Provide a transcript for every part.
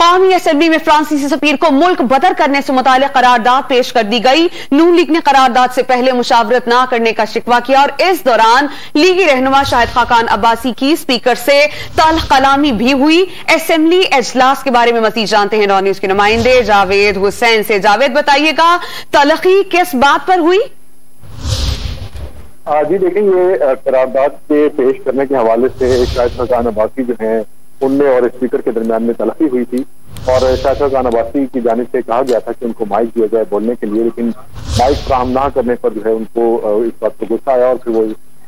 कौमी असेंबली में फ्रांसीसी सफीर को मुल्क बदर करने से मुताल्लिक करारदाद पेश कर दी गई। नून लीग ने करारदाद से पहले मुशावरत न करने का शिकवा किया और इस दौरान लीगी रहनुमा शाहिद खाकान अब्बासी की स्पीकर से तल्ख कलामी भी हुई। असेंबली इजलास के बारे में मजीद जानते हैं नौ न्यूज के नुमाइंदे जावेद हुसैन से। जावेद, बताइएगा तलखी किस बात पर हुई? जी देखें, ये करारदाद के पेश करने के हवाले से शाहिद खाकान अब्बासी जो हैं उनमें और स्पीकर के दरमियान में तलखी हुई थी और शाहिद खाकान अब्बासी की जानिब से कहा गया था कि उनको माइक दिया जाए बोलने के लिए, लेकिन माइक फ्राहम ना करने पर जो है उनको इस बात पर गुस्सा आया और फिर वो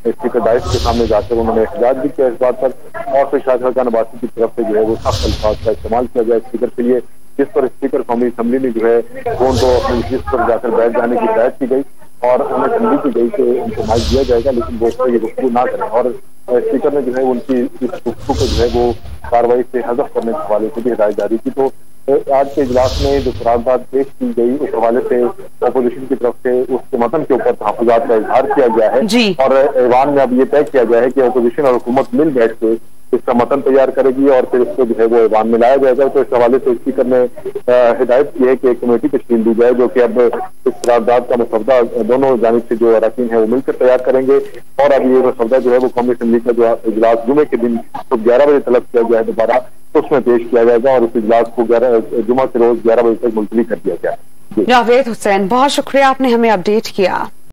स्पीकर डाइस के सामने जाकर उन्होंने एहतजाज भी किया इस बात पर और फिर शाहिद खाकान अब्बासी की तरफ से जो है वो सख्त अल्फाज का इस्तेमाल किया गया स्पीकर के लिए, जिस पर स्पीकर कौमी असम्बली में जो है वो उनको अपनी नशिस्त पर जाकर बैठ जाने की हिदायत की गई और उन्हें तंबीह की गई कि उनको माइक दिया जाएगा, लेकिन वो उस पर ये गुफ्तगू ना करें और स्पीकर ने जो है उनकी इस गुफ्तगू को जो है वो कार्रवाई से हज़फ करने के हवाले से भी हिदायत जारी की। तो आज के इजलास में जो करारदाद पेश की गई उस हवाले से अपोजिशन की तरफ से उसके मतन के ऊपर तहफ़्फ़ुज़ात का इजहार किया गया है और ऐवान में अब ये तय किया गया है कि अपोजिशन और हुकूमत मिल बैठ के इसका मतन तैयार करेगी और फिर इसको जो है वो ऐवान में लाया जाएगा। तो इस हवाले से स्पीकर ने हिदायत की है कि एक कमेटी तश्कील दी जाए जो कि अब इस करारदाद का मसौदा दोनों जानिब से जो अरकान है वो मिलकर तैयार करेंगे और अब ये मसौदा जो है वो कौमी असम्बली का जो इजलास जुमे के दिन तो 11 बजे तलब किया गया है दोबारा, तो उसमें पेश किया जाएगा और इस इजलास को जुमा के रोज 11 बजे तक मुलतवी कर दिया गया है। जावेद हुसैन, बहुत शुक्रिया, आपने हमें अपडेट किया।